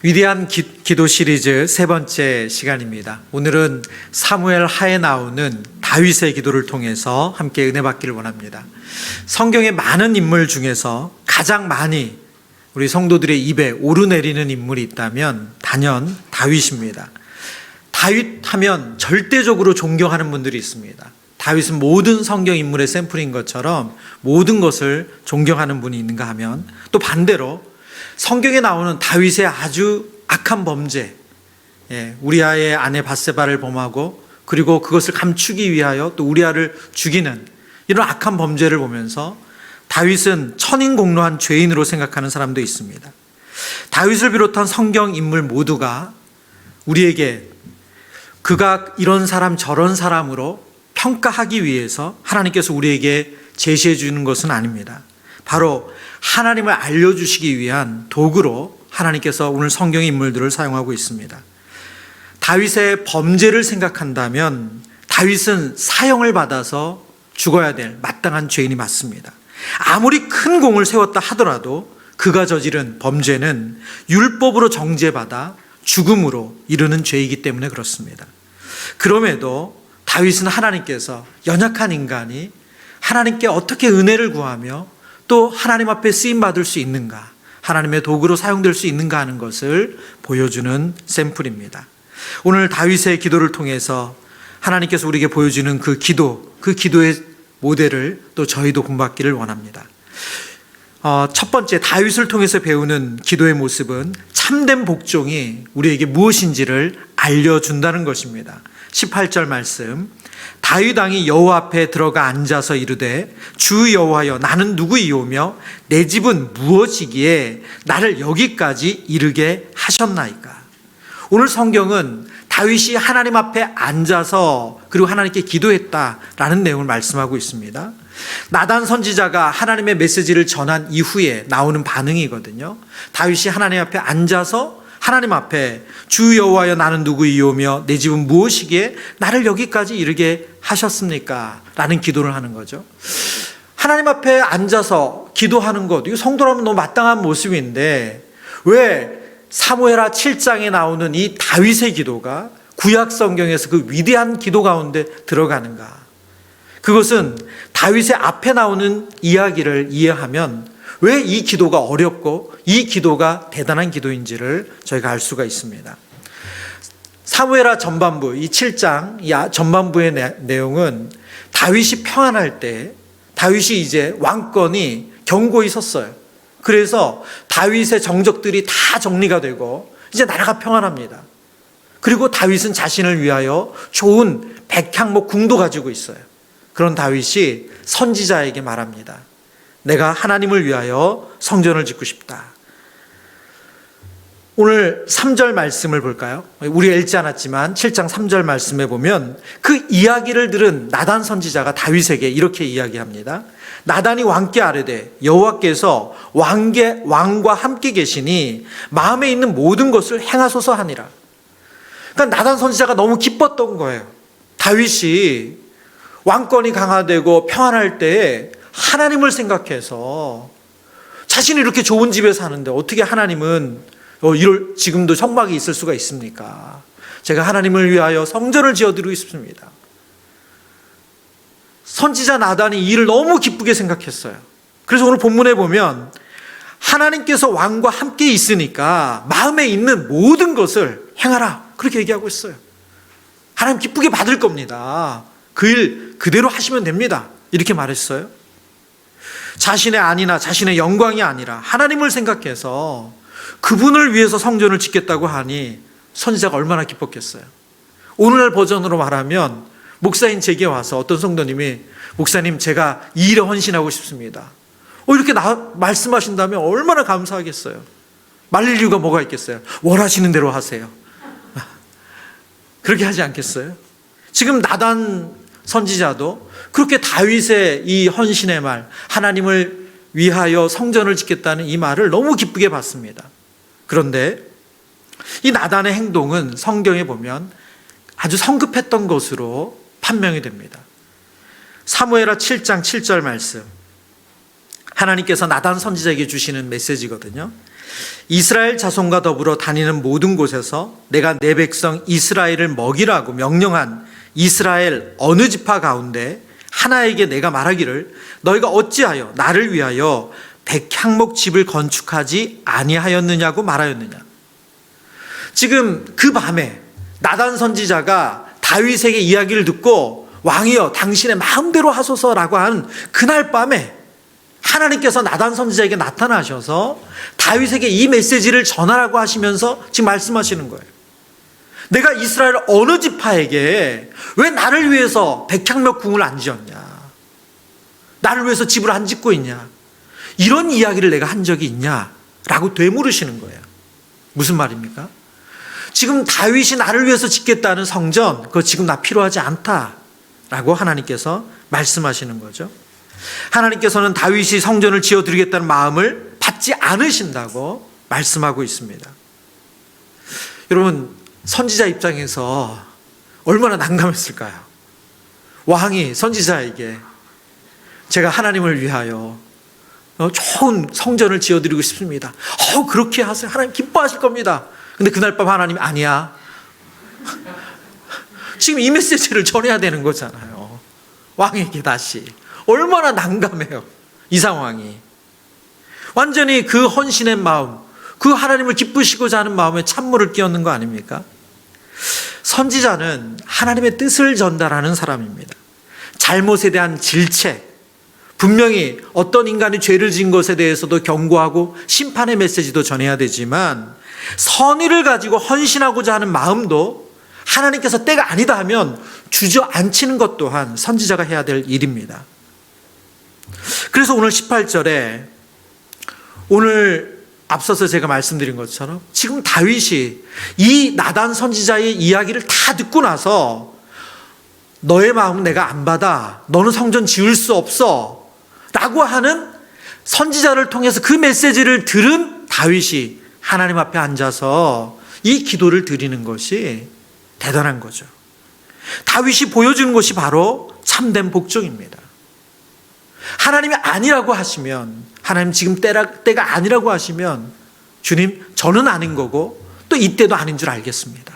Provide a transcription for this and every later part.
위대한 기도 시리즈 세 번째 시간입니다. 오늘은 사무엘 하에 나오는 다윗의 기도를 통해서 함께 은혜 받기를 원합니다. 성경의 많은 인물 중에서 가장 많이 우리 성도들의 입에 오르내리는 인물이 있다면 단연 다윗입니다. 다윗 하면 절대적으로 존경하는 분들이 있습니다. 다윗은 모든 성경 인물의 샘플인 것처럼 모든 것을 존경하는 분이 있는가 하면, 또 반대로 성경에 나오는 다윗의 아주 악한 범죄, 우리아의 아내 밧세바를 범하고 그리고 그것을 감추기 위하여 또 우리아를 죽이는 이런 악한 범죄를 보면서 다윗은 천인공노한 죄인으로 생각하는 사람도 있습니다. 다윗을 비롯한 성경 인물 모두가 우리에게 그가 이런 사람 저런 사람으로 평가하기 위해서 하나님께서 우리에게 제시해 주는 것은 아닙니다. 바로 하나님을 알려주시기 위한 도구로 하나님께서 오늘 성경의 인물들을 사용하고 있습니다. 다윗의 범죄를 생각한다면 다윗은 사형을 받아서 죽어야 될 마땅한 죄인이 맞습니다. 아무리 큰 공을 세웠다 하더라도 그가 저지른 범죄는 율법으로 정죄받아 죽음으로 이르는 죄이기 때문에 그렇습니다. 그럼에도 다윗은 하나님께서 연약한 인간이 하나님께 어떻게 은혜를 구하며 또 하나님 앞에 쓰임받을 수 있는가, 하나님의 도구로 사용될 수 있는가 하는 것을 보여주는 샘플입니다. 오늘 다윗의 기도를 통해서 하나님께서 우리에게 보여주는 그 기도의 모델을 또 저희도 본받기를 원합니다. 첫 번째, 다윗을 통해서 배우는 기도의 모습은 참된 복종이 우리에게 무엇인지를 알려준다는 것입니다. 18절 말씀, 다윗 왕이 여호와 앞에 들어가 앉아서 이르되 주 여호와여 나는 누구이오며 내 집은 무엇이기에 나를 여기까지 이르게 하셨나이까. 오늘 성경은 다윗이 하나님 앞에 앉아서 그리고 하나님께 기도했다라는 내용을 말씀하고 있습니다. 나단 선지자가 하나님의 메시지를 전한 이후에 나오는 반응이거든요. 다윗이 하나님 앞에 앉아서 하나님 앞에 주 여호와여 나는 누구이오며 내 집은 무엇이기에 나를 여기까지 이르게 하셨습니까? 라는 기도를 하는 거죠. 하나님 앞에 앉아서 기도하는 것, 이거 성도라면 너무 마땅한 모습인데 왜 사무엘하 7장에 나오는 이 다윗의 기도가 구약 성경에서 그 위대한 기도 가운데 들어가는가? 그것은 다윗의 앞에 나오는 이야기를 이해하면 왜 이 기도가 어렵고 이 기도가 대단한 기도인지를 저희가 알 수가 있습니다. 사무엘하 전반부, 이 7장 이 전반부의 내용은 다윗이 평안할 때 다윗이 이제 왕권이 견고히 섰어요. 그래서 다윗의 정적들이 다 정리가 되고 이제 나라가 평안합니다. 그리고 다윗은 자신을 위하여 좋은 백향목 궁도 가지고 있어요. 그런 다윗이 선지자에게 말합니다. 내가 하나님을 위하여 성전을 짓고 싶다. 오늘 3절 말씀을 볼까요? 우리가 읽지 않았지만 7장 3절 말씀에 보면 그 이야기를 들은 나단 선지자가 다윗에게 이렇게 이야기합니다. 나단이 왕께 아뢰되 여호와께서 왕과 함께 계시니 마음에 있는 모든 것을 행하소서 하니라. 그러니까 나단 선지자가 너무 기뻤던 거예요. 다윗이 왕권이 강화되고 평안할 때에 하나님을 생각해서 자신이 이렇게 좋은 집에 사는데 어떻게 하나님은 지금도 성막이 있을 수가 있습니까? 제가 하나님을 위하여 성전을 지어드리고 싶습니다. 선지자 나단이 이 일을 너무 기쁘게 생각했어요. 그래서 오늘 본문에 보면 하나님께서 왕과 함께 있으니까 마음에 있는 모든 것을 행하라, 그렇게 얘기하고 있어요. 하나님 기쁘게 받을 겁니다. 그 일 그대로 하시면 됩니다, 이렇게 말했어요. 자신의 안위나 자신의 영광이 아니라 하나님을 생각해서 그분을 위해서 성전을 짓겠다고 하니 선지자가 얼마나 기뻤겠어요. 오늘날 버전으로 말하면 목사인 제게 와서 어떤 성도님이 목사님 제가 이 일에 헌신하고 싶습니다, 이렇게 말씀하신다면 얼마나 감사하겠어요. 말릴 이유가 뭐가 있겠어요. 원하시는 대로 하세요. 그렇게 하지 않겠어요? 지금 나단 선지자도 그렇게 다윗의 이 헌신의 말, 하나님을 위하여 성전을 짓겠다는 이 말을 너무 기쁘게 받습니다. 그런데 이 나단의 행동은 성경에 보면 아주 성급했던 것으로 판명이 됩니다. 사무엘하 7장 7절 말씀, 하나님께서 나단 선지자에게 주시는 메시지거든요. 이스라엘 자손과 더불어 다니는 모든 곳에서 내가 내 백성 이스라엘을 먹이라고 명령한 이스라엘 어느 지파 가운데 하나에게 내가 말하기를 너희가 어찌하여 나를 위하여 백향목 집을 건축하지 아니하였느냐고 말하였느냐. 지금 그 밤에 나단 선지자가 다윗에게 이야기를 듣고 왕이여 당신의 마음대로 하소서라고 한 그날 밤에 하나님께서 나단 선지자에게 나타나셔서 다윗에게 이 메시지를 전하라고 하시면서 지금 말씀하시는 거예요. 내가 이스라엘 어느 지파에게 왜 나를 위해서 백향목 궁을 안 지었냐, 나를 위해서 집을 안 짓고 있냐, 이런 이야기를 내가 한 적이 있냐라고 되물으시는 거예요. 무슨 말입니까? 지금 다윗이 나를 위해서 짓겠다는 성전, 그거 지금 나 필요하지 않다라고 하나님께서 말씀하시는 거죠. 하나님께서는 다윗이 성전을 지어드리겠다는 마음을 받지 않으신다고 말씀하고 있습니다. 여러분, 선지자 입장에서 얼마나 난감했을까요? 왕이 선지자에게 제가 하나님을 위하여 좋은 성전을 지어드리고 싶습니다. 그렇게 하세요. 하나님 기뻐하실 겁니다. 근데 그날 밤 하나님이 아니야. 지금 이 메시지를 전해야 되는 거잖아요. 왕에게 다시. 얼마나 난감해요, 이 상황이. 완전히 그 헌신의 마음, 그 하나님을 기쁘시고자 하는 마음에 찬물을 끼얹는 거 아닙니까? 선지자는 하나님의 뜻을 전달하는 사람입니다. 잘못에 대한 질책, 분명히 어떤 인간이 죄를 지은 것에 대해서도 경고하고 심판의 메시지도 전해야 되지만 선의를 가지고 헌신하고자 하는 마음도 하나님께서 때가 아니다 하면 주저앉히는 것 또한 선지자가 해야 될 일입니다. 그래서 오늘 18절에 오늘 앞서서 제가 말씀드린 것처럼 지금 다윗이 이 나단 선지자의 이야기를 다 듣고 나서 너의 마음은 내가 안 받아, 너는 성전 지을 수 없어 라고 하는 선지자를 통해서 그 메시지를 들은 다윗이 하나님 앞에 앉아서 이 기도를 드리는 것이 대단한 거죠. 다윗이 보여주는 것이 바로 참된 복종입니다. 하나님이 아니라고 하시면, 하나님 지금 때가 아니라고 하시면 주님 저는 아닌 거고 또 이때도 아닌 줄 알겠습니다.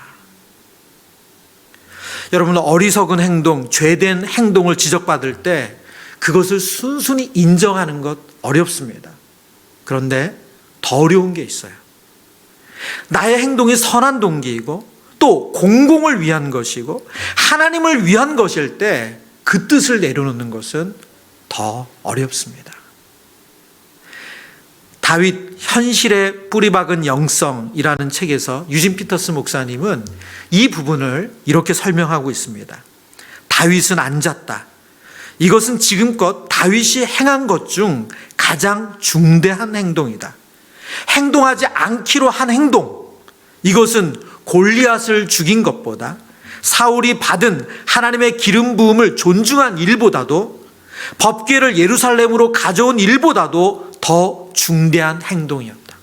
여러분, 어리석은 행동, 죄된 행동을 지적받을 때 그것을 순순히 인정하는 것 어렵습니다. 그런데 더 어려운 게 있어요. 나의 행동이 선한 동기이고 또 공공을 위한 것이고 하나님을 위한 것일 때 그 뜻을 내려놓는 것은 더 어렵습니다. 다윗 현실에 뿌리박은 영성이라는 책에서 유진 피터스 목사님은 이 부분을 이렇게 설명하고 있습니다. 다윗은 앉았다. 이것은 지금껏 다윗이 행한 것 중 가장 중대한 행동이다. 행동하지 않기로 한 행동, 이것은 골리앗을 죽인 것보다 사울이 받은 하나님의 기름 부음을 존중한 일보다도 법궤를 예루살렘으로 가져온 일보다도 더 중대한 행동이었다.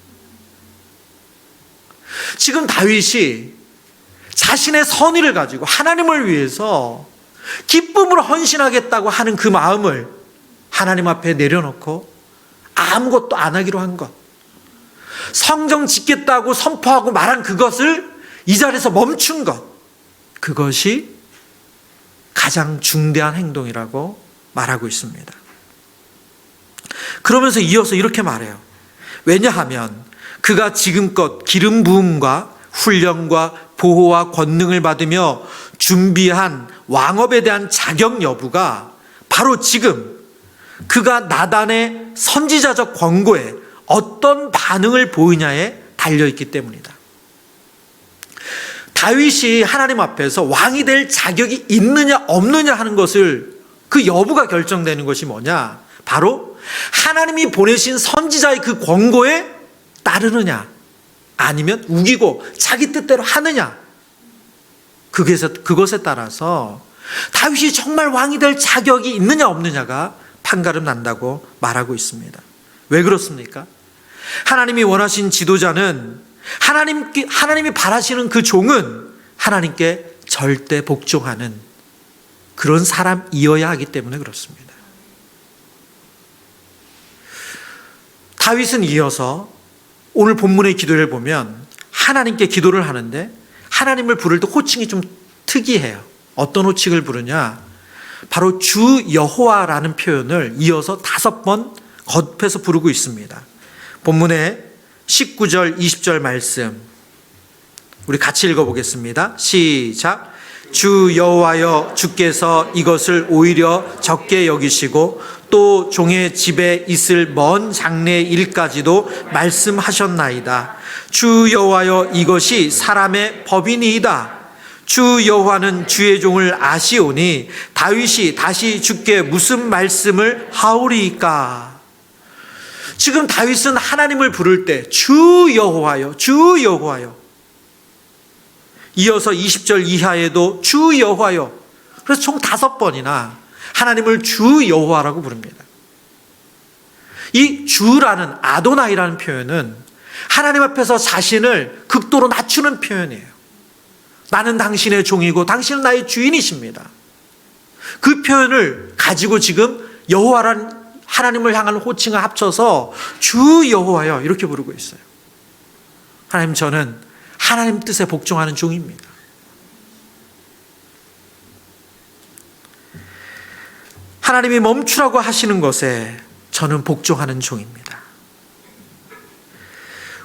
지금 다윗이 자신의 선의를 가지고 하나님을 위해서 기쁨으로 헌신하겠다고 하는 그 마음을 하나님 앞에 내려놓고 아무것도 안 하기로 한 것, 성전 짓겠다고 선포하고 말한 그것을 이 자리에서 멈춘 것, 그것이 가장 중대한 행동이라고 말하고 있습니다. 그러면서 이어서 이렇게 말해요. 왜냐하면 그가 지금껏 기름 부음과 훈련과 보호와 권능을 받으며 준비한 왕업에 대한 자격 여부가 바로 지금 그가 나단의 선지자적 권고에 어떤 반응을 보이냐에 달려있기 때문이다. 다윗이 하나님 앞에서 왕이 될 자격이 있느냐 없느냐 하는 것을, 그 여부가 결정되는 것이 뭐냐? 바로 하나님이 보내신 선지자의 그 권고에 따르느냐 아니면 우기고 자기 뜻대로 하느냐, 그것에 따라서 다윗이 정말 왕이 될 자격이 있느냐 없느냐가 판가름 난다고 말하고 있습니다. 왜 그렇습니까? 하나님이 원하신 지도자는 하나님이 바라시는 그 종은 하나님께 절대 복종하는 그런 사람이어야 하기 때문에 그렇습니다. 다윗은 이어서 오늘 본문의 기도를 보면 하나님께 기도를 하는데 하나님을 부를 때 호칭이 좀 특이해요. 어떤 호칭을 부르냐? 바로 주 여호와라는 표현을 이어서 5번 겉에서 부르고 있습니다. 본문의 19절, 20절 말씀 우리 같이 읽어보겠습니다. 시작. 주 여호와여, 주께서 이것을 오히려 적게 여기시고 또 종의 집에 있을 먼 장래의 일까지도 말씀하셨나이다. 주 여호와여, 이것이 사람의 법이니이다. 주 여호와는 주의 종을 아시오니 다윗이 다시 주께 무슨 말씀을 하오리이까. 지금 다윗은 하나님을 부를 때 주 여호와여, 주 여호와여. 이어서 20절 이하에도 주 여호와여. 그래서 총 5번이나 하나님을 주 여호와라고 부릅니다. 이 주라는 아도나이라는 표현은 하나님 앞에서 자신을 극도로 낮추는 표현이에요. 나는 당신의 종이고 당신은 나의 주인이십니다. 그 표현을 가지고 지금 여호와라는 하나님을 향한 호칭을 합쳐서 주 여호와여 이렇게 부르고 있어요. 하나님, 저는 하나님 뜻에 복종하는 종입니다. 하나님이 멈추라고 하시는 것에 저는 복종하는 종입니다.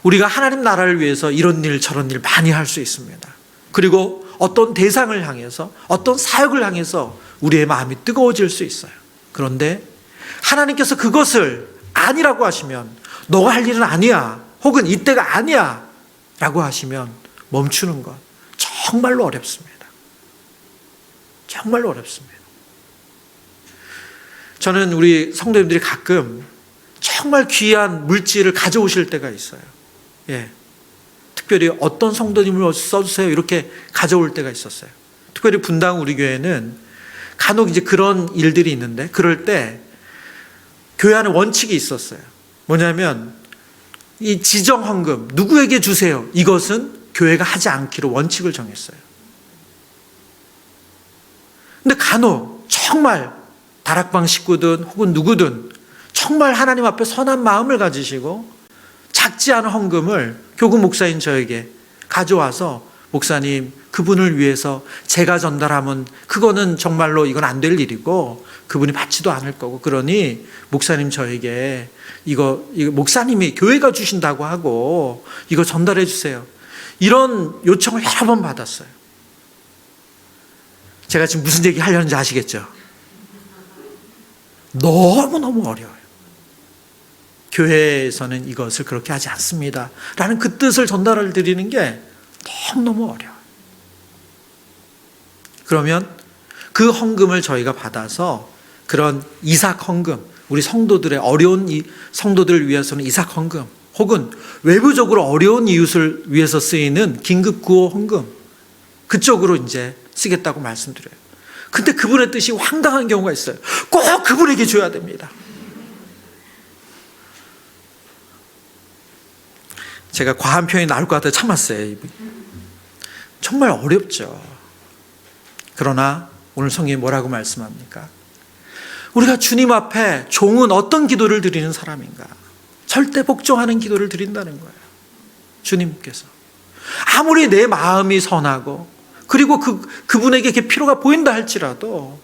우리가 하나님 나라를 위해서 이런 일 저런 일 많이 할 수 있습니다. 그리고 어떤 대상을 향해서 어떤 사역을 향해서 우리의 마음이 뜨거워질 수 있어요. 그런데 하나님께서 그것을 아니라고 하시면 너가 할 일은 아니야 혹은 이때가 아니야 라고 하시면 멈추는 것 정말로 어렵습니다. 정말로 어렵습니다. 저는 우리 성도님들이 가끔 정말 귀한 물질을 가져오실 때가 있어요. 특별히 어떤 성도님을 써주세요 이렇게 가져올 때가 있었어요. 특별히 분당 우리 교회는 간혹 이제 그런 일들이 있는데 그럴 때 교회 안에 원칙이 있었어요. 뭐냐면 이 지정 헌금 누구에게 주세요. 이것은 교회가 하지 않기로 원칙을 정했어요. 근데 간혹 정말 다락방 식구든 혹은 누구든 정말 하나님 앞에 선한 마음을 가지시고 작지 않은 헌금을 교구 목사인 저에게 가져와서 목사님 그분을 위해서 제가 전달하면 그거는 정말로 이건 안 될 일이고 그분이 받지도 않을 거고 그러니 목사님 저에게 이거 목사님이 교회가 주신다고 하고 이거 전달해 주세요. 이런 요청을 여러 번 받았어요. 제가 지금 무슨 얘기 하려는지 아시겠죠? 너무너무 어려워요. 교회에서는 이것을 그렇게 하지 않습니다 라는 그 뜻을 전달을 드리는 게 너무너무 어려워요. 그러면 그 헌금을 저희가 받아서 그런 이삭 헌금, 우리 성도들의 어려운 성도들을 위해서는 이삭 헌금 혹은 외부적으로 어려운 이웃을 위해서 쓰이는 긴급 구호 헌금 그쪽으로 이제 쓰겠다고 말씀드려요. 근데 그분의 뜻이 황당한 경우가 있어요. 꼭 그분에게 줘야 됩니다. 제가 과한 표현이 나올 것 같아서 참았어요. 정말 어렵죠. 그러나 오늘 성경이 뭐라고 말씀합니까? 우리가 주님 앞에 종은 어떤 기도를 드리는 사람인가? 절대 복종하는 기도를 드린다는 거예요. 주님께서 아무리 내 마음이 선하고 그리고 그분에게 이렇게 필요가 보인다 할지라도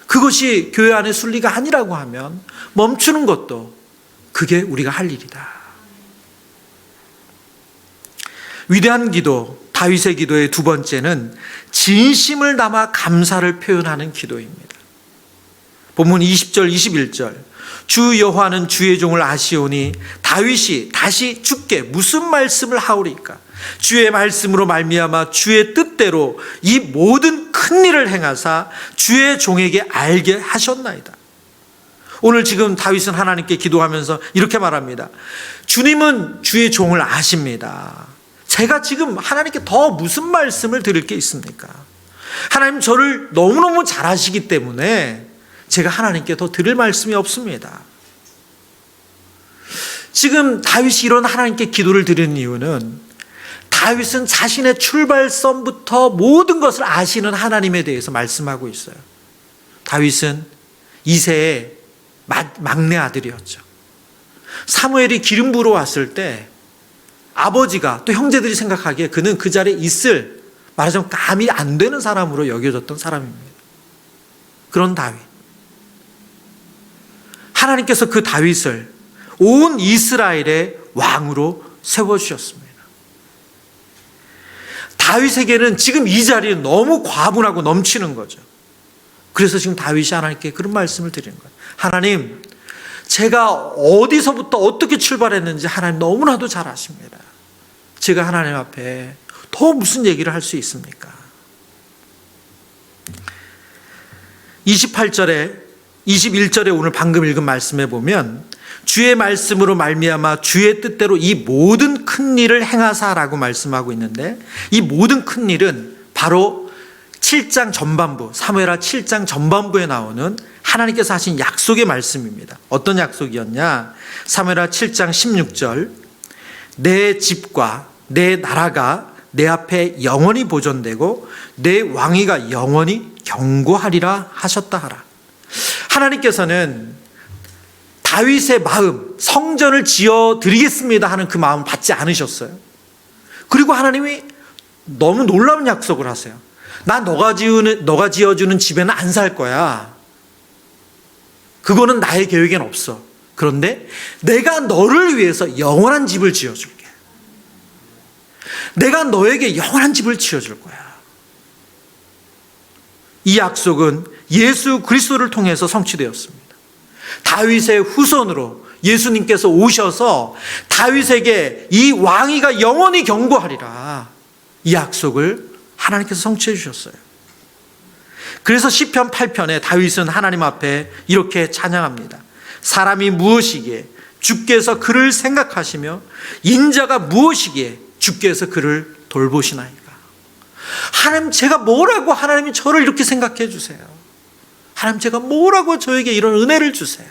그것이 교회 안의 순리가 아니라고 하면 멈추는 것도 그게 우리가 할 일이다. 위대한 기도, 다윗의 기도의 두 번째는 진심을 담아 감사를 표현하는 기도입니다. 본문 20절, 21절. 주 여호와는 주의 종을 아시오니 다윗이 다시 주께 무슨 말씀을 하오리까? 주의 말씀으로 말미암아 주의 뜻대로 이 모든 큰 일을 행하사 주의 종에게 알게 하셨나이다. 오늘 지금 다윗은 하나님께 기도하면서 이렇게 말합니다. 주님은 주의 종을 아십니다. 제가 지금 하나님께 더 무슨 말씀을 드릴 게 있습니까? 하나님 저를 너무너무 잘 아시기 때문에 제가 하나님께 더 드릴 말씀이 없습니다. 지금 다윗이 이런 하나님께 기도를 드리는 이유는 다윗은 자신의 출발선부터 모든 것을 아시는 하나님에 대해서 말씀하고 있어요. 다윗은 이새의 막내 아들이었죠. 사무엘이 기름 부으러 왔을 때 아버지가 또 형제들이 생각하기에 그는 그 자리에 있을, 말하자면 감이 안 되는 사람으로 여겨졌던 사람입니다. 그런 다윗. 하나님께서 그 다윗을 온 이스라엘의 왕으로 세워주셨습니다. 다윗에게는 지금 이 자리는 너무 과분하고 넘치는 거죠. 그래서 지금 다윗이 하나님께 그런 말씀을 드리는 거예요. 하나님, 제가 어디서부터 어떻게 출발했는지 하나님 너무나도 잘 아십니다. 제가 하나님 앞에 더 무슨 얘기를 할 수 있습니까? 28절에 21절에 오늘 방금 읽은 말씀에 보면 주의 말씀으로 말미암아 주의 뜻대로 이 모든 큰 일을 행하사라고 말씀하고 있는데, 이 모든 큰 일은 바로 7장 전반부, 사무엘하 7장 전반부에 나오는 하나님께서 하신 약속의 말씀입니다. 어떤 약속이었냐? 사무엘하 7장 16절, 내 집과 내 나라가 내 앞에 영원히 보존되고 내 왕위가 영원히 견고하리라 하셨다 하라. 하나님께서는 다윗의 마음, 성전을 지어드리겠습니다 하는 그 마음을 받지 않으셨어요. 그리고 하나님이 너무 놀라운 약속을 하세요. 나 너가 지어주는 집에는 안 살 거야. 그거는 나의 계획엔 없어. 그런데 내가 너를 위해서 영원한 집을 지어줄게. 내가 너에게 영원한 집을 지어줄 거야. 이 약속은 예수 그리스도를 통해서 성취되었습니다. 다윗의 후손으로 예수님께서 오셔서 다윗에게 이 왕위가 영원히 견고하리라, 이 약속을 하나님께서 성취해 주셨어요. 그래서 시편 8편에 다윗은 하나님 앞에 이렇게 찬양합니다. 사람이 무엇이기에 주께서 그를 생각하시며 인자가 무엇이기에 주께서 그를 돌보시나이까. 하나님, 제가 뭐라고 하나님이 저를 이렇게 생각해 주세요. 하나님, 제가 뭐라고 저에게 이런 은혜를 주세요.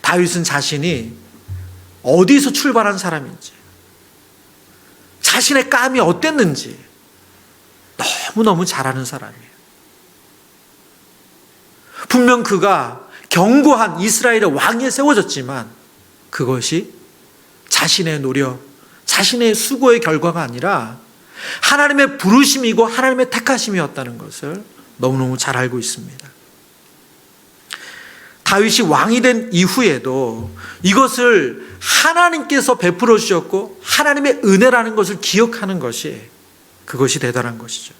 다윗은 자신이 어디서 출발한 사람인지, 자신의 깜이 어땠는지 너무너무 잘 아는 사람이에요. 분명 그가 견고한 이스라엘의 왕위에 세워졌지만 그것이 자신의 노력, 자신의 수고의 결과가 아니라 하나님의 부르심이고 하나님의 택하심이었다는 것을 너무너무 잘 알고 있습니다. 다윗이 왕이 된 이후에도 이것을 하나님께서 베풀어 주셨고 하나님의 은혜라는 것을 기억하는 것이, 그것이 대단한 것이죠.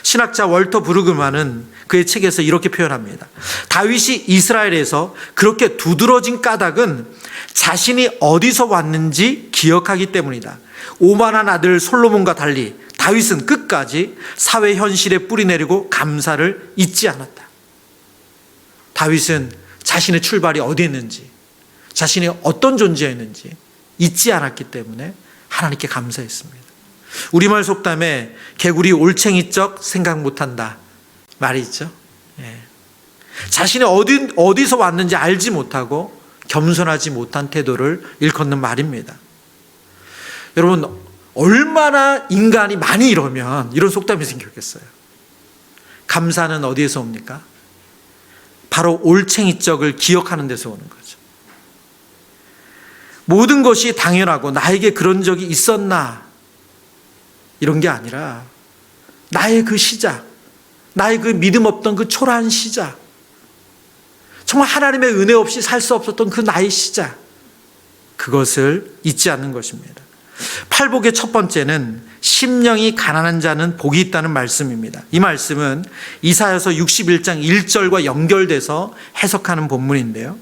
신학자 월터 브루그만은 그의 책에서 이렇게 표현합니다. 다윗이 이스라엘에서 그렇게 두드러진 까닭은 자신이 어디서 왔는지 기억하기 때문이다. 오만한 아들 솔로몬과 달리 다윗은 끝까지 사회 현실에 뿌리내리고 감사를 잊지 않았다. 다윗은 자신의 출발이 어디였는지, 자신이 어떤 존재였는지 잊지 않았기 때문에 하나님께 감사했습니다. 우리말 속담에 개구리 올챙이적 생각 못한다 말이 있죠. 예. 자신이 어디서 왔는지 알지 못하고 겸손하지 못한 태도를 일컫는 말입니다. 여러분, 얼마나 인간이 많이 이러면 이런 속담이 생겼겠어요. 감사는 어디에서 옵니까? 바로 올챙이적을 기억하는 데서 오는 거죠. 모든 것이 당연하고 나에게 그런 적이 있었나, 이런 게 아니라 나의 그 시작, 나의 그 믿음 없던 그 초라한 시작, 정말 하나님의 은혜 없이 살 수 없었던 그 나의 시작, 그것을 잊지 않는 것입니다. 팔복의 첫 번째는 심령이 가난한 자는 복이 있다는 말씀입니다. 이 말씀은 이사야서 61장 1절과 연결돼서 해석하는 본문인데요.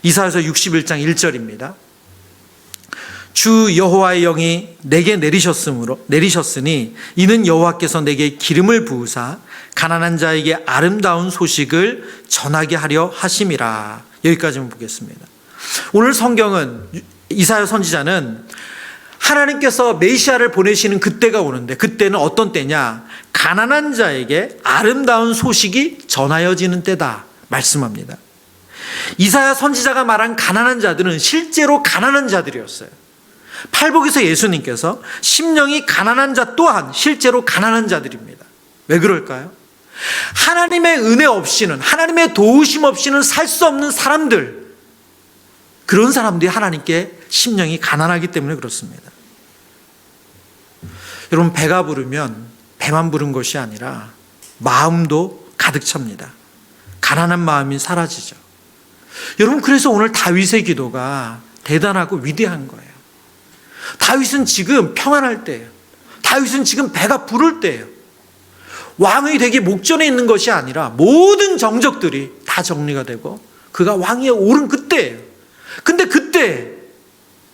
이사야서 61장 1절입니다. 주 여호와의 영이 내게 내리셨으니 이는 여호와께서 내게 기름을 부으사 가난한 자에게 아름다운 소식을 전하게 하려 하심이라. 여기까지만 보겠습니다. 오늘 성경은, 이사야 선지자는 하나님께서 메시아를 보내시는 그때가 오는데, 그때는 어떤 때냐? 가난한 자에게 아름다운 소식이 전하여지는 때다 말씀합니다. 이사야 선지자가 말한 가난한 자들은 실제로 가난한 자들이었어요. 팔복에서 예수님께서 심령이 가난한 자 또한 실제로 가난한 자들입니다. 왜 그럴까요? 하나님의 은혜 없이는, 하나님의 도우심 없이는 살 수 없는 사람들, 그런 사람들이 하나님께 심령이 가난하기 때문에 그렇습니다. 여러분, 배가 부르면 배만 부른 것이 아니라 마음도 가득 찹니다. 가난한 마음이 사라지죠. 여러분, 그래서 오늘 다윗의 기도가 대단하고 위대한 거예요. 다윗은 지금 평안할 때예요. 다윗은 지금 배가 부를 때예요. 왕이 되기 목전에 있는 것이 아니라 모든 정적들이 다 정리가 되고 그가 왕위에 오른 그때예요. 근데 그때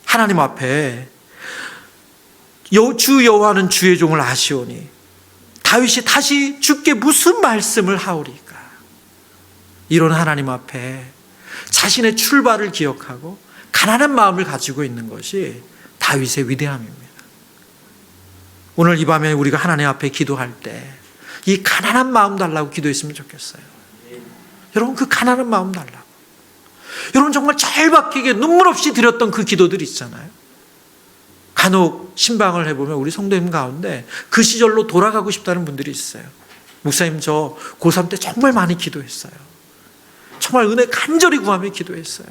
하나님 앞에 주 여호와는 주의 종을 아시오니 다윗이 다시 주께 무슨 말씀을 하오리까? 이런 하나님 앞에 자신의 출발을 기억하고 가난한 마음을 가지고 있는 것이 다윗의 위대함입니다. 오늘 이 밤에 우리가 하나님 앞에 기도할 때 이 가난한 마음 달라고 기도했으면 좋겠어요. 여러분, 그 가난한 마음 달라고. 여러분, 정말 절박하게 눈물 없이 드렸던 그 기도들 있잖아요. 간혹 신방을 해보면 우리 성도님 가운데 그 시절로 돌아가고 싶다는 분들이 있어요. 목사님, 저 고3 때 정말 많이 기도했어요. 정말 은혜 간절히 구하며 기도했어요.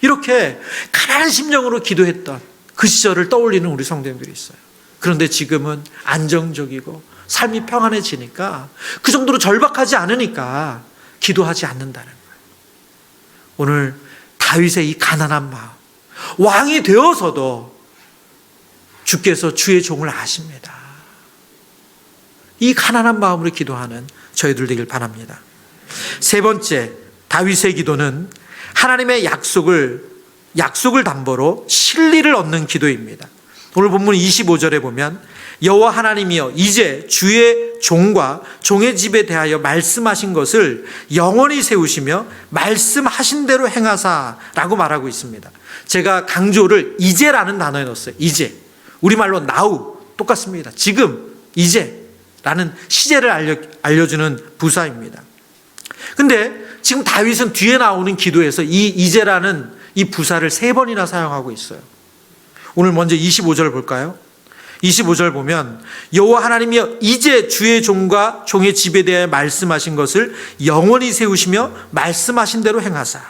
이렇게 가난한 심령으로 기도했던 그 시절을 떠올리는 우리 성도님들이 있어요. 그런데 지금은 안정적이고 삶이 평안해지니까 그 정도로 절박하지 않으니까 기도하지 않는다는 거예요. 오늘 다윗의 이 가난한 마음, 왕이 되어서도 주께서 주의 종을 아십니다. 이 가난한 마음으로 기도하는 저희들 되길 바랍니다. 세 번째, 다윗의 기도는 하나님의 약속을 담보로 진리를 얻는 기도입니다. 오늘 본문 25절에 보면 여호와 하나님이여 이제 주의 종과 종의 집에 대하여 말씀하신 것을 영원히 세우시며 말씀하신 대로 행하사라고 말하고 있습니다. 제가 강조를 이제라는 단어에 넣었어요. 이제. 우리말로 now 똑같습니다. 지금, 이제라는 시제를 알려주는 부사입니다. 근데 지금 다윗은 뒤에 나오는 기도에서 이 이제라는 이 부사를 3번이나 사용하고 있어요. 오늘 먼저 25절 볼까요? 25절 보면 여호와 하나님이여 이제 주의 종과 종의 집에 대해 말씀하신 것을 영원히 세우시며 말씀하신 대로 행하사.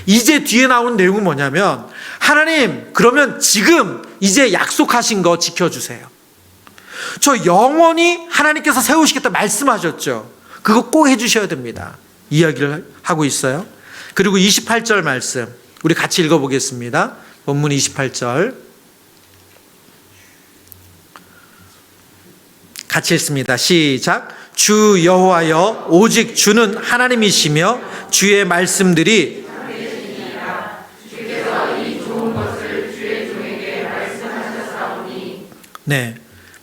이제 뒤에 나온 내용은 뭐냐면 하나님, 그러면 지금 이제 약속하신 거 지켜주세요. 저 영원히 하나님께서 세우시겠다 말씀하셨죠. 그거 꼭 해주셔야 됩니다. 이야기를 하고 있어요. 그리고 28절 말씀 우리 같이 읽어보겠습니다. 본문 28절 같이 읽습니다. 시작. 주 여호와여 오직 주는 하나님이시며 주의 말씀들이 네,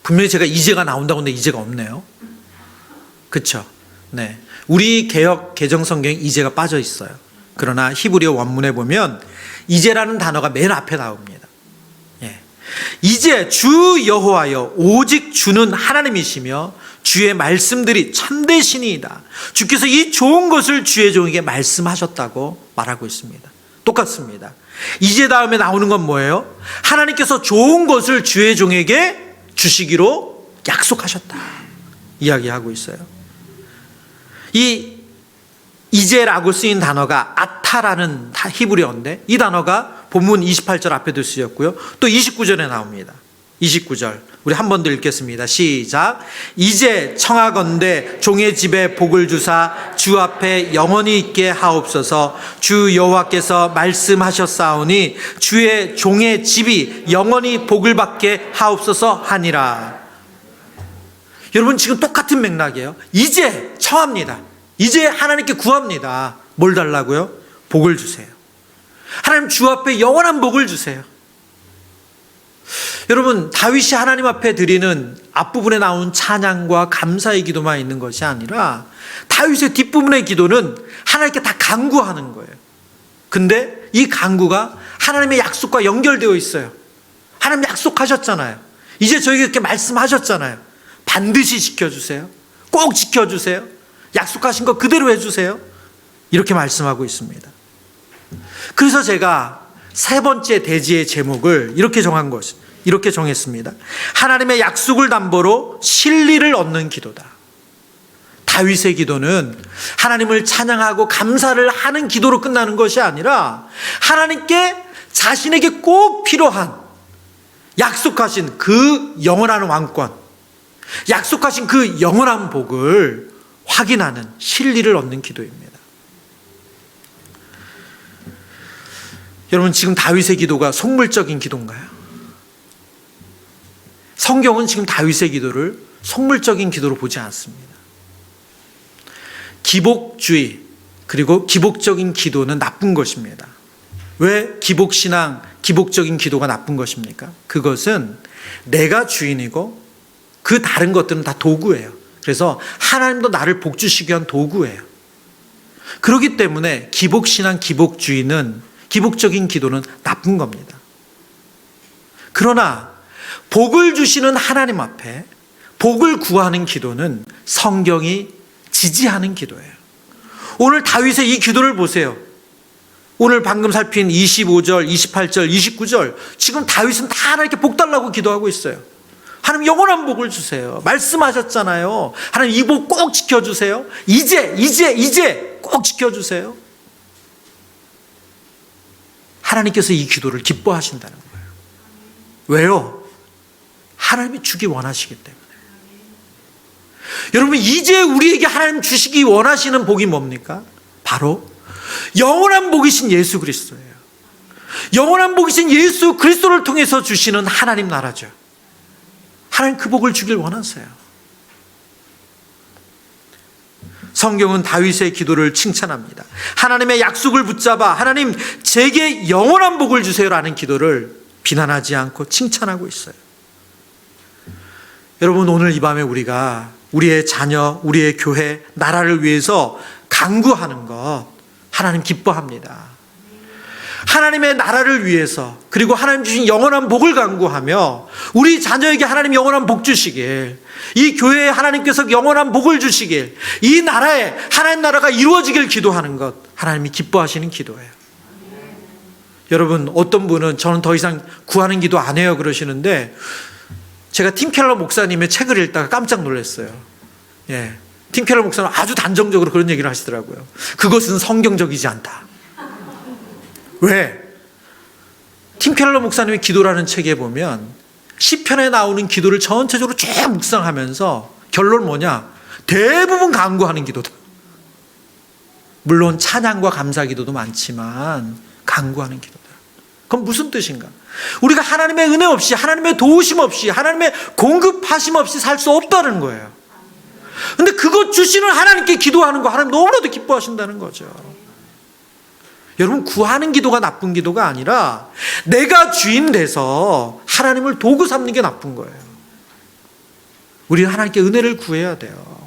분명히 제가 이제가 나온다고 했는데 이제가 없네요. 그렇죠? 네, 우리 개역 개정 성경에 이제가 빠져 있어요. 그러나 히브리어 원문에 보면 이제라는 단어가 맨 앞에 나옵니다. 예. 이제 주 여호와여 오직 주는 하나님이시며 주의 말씀들이 참되시니이다. 주께서 이 좋은 것을 주의 종에게 말씀하셨다고 말하고 있습니다. 똑같습니다. 이제 다음에 나오는 건 뭐예요? 하나님께서 좋은 것을 주의 종에게 주시기로 약속하셨다 이야기하고 있어요. 이 이제라고 쓰인 단어가 아타라는 히브리어인데 이 단어가 본문 28절 앞에도 쓰였고요. 또 29절에 나옵니다. 29절 우리 한 번 더 읽겠습니다. 시작. 이제 청하건대 종의 집에 복을 주사 주 앞에 영원히 있게 하옵소서. 주 여호와께서 말씀하셨사오니 주의 종의 집이 영원히 복을 받게 하옵소서 하니라. 여러분, 지금 똑같은 맥락이에요. 이제 청합니다. 이제 하나님께 구합니다. 뭘 달라고요? 복을 주세요. 하나님 주 앞에 영원한 복을 주세요. 여러분, 다윗이 하나님 앞에 드리는 앞부분에 나온 찬양과 감사의 기도만 있는 것이 아니라 다윗의 뒷부분의 기도는 하나님께 다 간구하는 거예요. 근데 이 간구가 하나님의 약속과 연결되어 있어요. 하나님 약속하셨잖아요. 이제 저에게 이렇게 말씀하셨잖아요. 반드시 지켜주세요. 꼭 지켜주세요. 약속하신 거 그대로 해주세요. 이렇게 말씀하고 있습니다. 그래서 제가 세 번째 대지의 제목을 이렇게 정했습니다. 하나님의 약속을 담보로 진리를 얻는 기도다. 다윗의 기도는 하나님을 찬양하고 감사를 하는 기도로 끝나는 것이 아니라 하나님께 자신에게 꼭 필요한 약속하신 그 영원한 왕권, 약속하신 그 영원한 복을 확인하는 실리를 얻는 기도입니다. 여러분, 지금 다윗의 기도가 속물적인 기도인가요? 성경은 지금 다윗의 기도를 속물적인 기도로 보지 않습니다. 기복주의 그리고 기복적인 기도는 나쁜 것입니다. 왜 기복신앙, 기복적인 기도가 나쁜 것입니까? 그것은 내가 주인이고 그 다른 것들은 다 도구예요. 그래서 하나님도 나를 복주시기 위한 도구예요. 그렇기 때문에 기복신앙, 기복주의는, 기복적인 기도는 나쁜 겁니다. 그러나 복을 주시는 하나님 앞에 복을 구하는 기도는 성경이 지지하는 기도예요. 오늘 다윗의 이 기도를 보세요. 오늘 방금 살핀 25절, 28절, 29절, 지금 다윗은 다 하나님께 복 달라고 기도하고 있어요. 하나님 영원한 복을 주세요. 말씀하셨잖아요. 하나님 이 복 꼭 지켜주세요. 이제 꼭 지켜주세요. 하나님께서 이 기도를 기뻐하신다는 거예요. 왜요? 하나님이 주기 원하시기 때문에. 여러분, 이제 우리에게 하나님 주시기 원하시는 복이 뭡니까? 바로 영원한 복이신 예수 그리스도예요. 영원한 복이신 예수 그리스도를 통해서 주시는 하나님 나라죠. 하나님 그 복을 주길 원하세요. 성경은 다윗의 기도를 칭찬합니다. 하나님의 약속을 붙잡아 하나님 제게 영원한 복을 주세요라는 기도를 비난하지 않고 칭찬하고 있어요. 여러분, 오늘 이 밤에 우리가 우리의 자녀, 우리의 교회, 나라를 위해서 간구하는 것 하나님 기뻐합니다. 하나님의 나라를 위해서, 그리고 하나님 주신 영원한 복을 간구하며 우리 자녀에게 하나님 영원한 복 주시길, 이 교회에 하나님께서 영원한 복을 주시길, 이 나라에 하나님 나라가 이루어지길 기도하는 것 하나님이 기뻐하시는 기도예요. 여러분, 어떤 분은 저는 더 이상 구하는 기도 안 해요 그러시는데, 제가 팀 켈러 목사님의 책을 읽다가 깜짝 놀랐어요. 팀 켈러 목사는 아주 단정적으로 그런 얘기를 하시더라고요. 그것은 성경적이지 않다. 왜? 팀 켈러 목사님의 기도라는 책에 보면 시편에 나오는 기도를 전체적으로 쭉 묵상하면서 결론 뭐냐? 대부분 간구하는 기도다. 물론 찬양과 감사 기도도 많지만 간구하는 기도다. 그럼 무슨 뜻인가? 우리가 하나님의 은혜 없이, 하나님의 도우심 없이, 하나님의 공급하심 없이 살 수 없다는 거예요. 근데 그것 주시는 하나님께 기도하는 거 하나님 너무나도 기뻐하신다는 거죠. 여러분, 구하는 기도가 나쁜 기도가 아니라 내가 주인 돼서 하나님을 도구 삼는 게 나쁜 거예요. 우리는 하나님께 은혜를 구해야 돼요.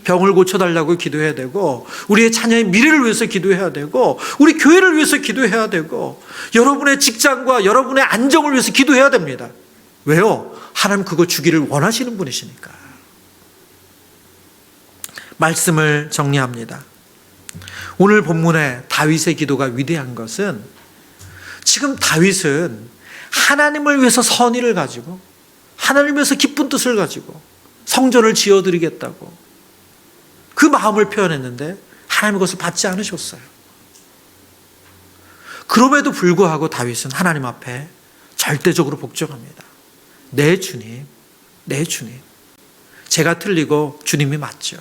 병을 고쳐달라고 기도해야 되고, 우리의 자녀의 미래를 위해서 기도해야 되고, 우리 교회를 위해서 기도해야 되고, 여러분의 직장과 여러분의 안정을 위해서 기도해야 됩니다. 왜요? 하나님 그거 주기를 원하시는 분이시니까. 말씀을 정리합니다. 오늘 본문에 다윗의 기도가 위대한 것은, 지금 다윗은 하나님을 위해서 선의를 가지고 하나님을 위해서 기쁜 뜻을 가지고 성전을 지어드리겠다고 그 마음을 표현했는데 하나님 그것을 받지 않으셨어요. 그럼에도 불구하고 다윗은 하나님 앞에 절대적으로 복종합니다. 네 주님, 네 주님, 제가 틀리고 주님이 맞죠.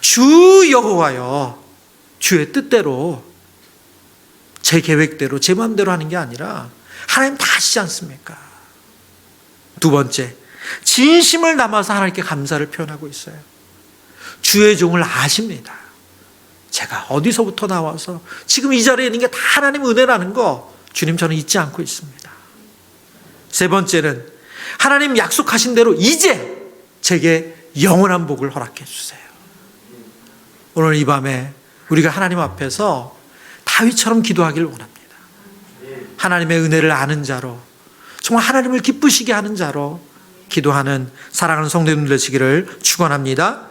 주 여호와여, 주의 뜻대로, 제 계획대로, 제 마음대로 하는 게 아니라 하나님 다 하시지 않습니까? 두 번째, 진심을 담아서 하나님께 감사를 표현하고 있어요. 주의 종을 아십니다. 제가 어디서부터 나와서 지금 이 자리에 있는 게 다 하나님 은혜라는 거 주님 저는 잊지 않고 있습니다. 세 번째는 하나님 약속하신 대로 이제 제게 영원한 복을 허락해 주세요. 오늘 이 밤에 우리가 하나님 앞에서 다윗처럼 기도하기를 원합니다. 하나님의 은혜를 아는 자로, 정말 하나님을 기쁘시게 하는 자로 기도하는 사랑하는 성도님들 되시기를 축원합니다.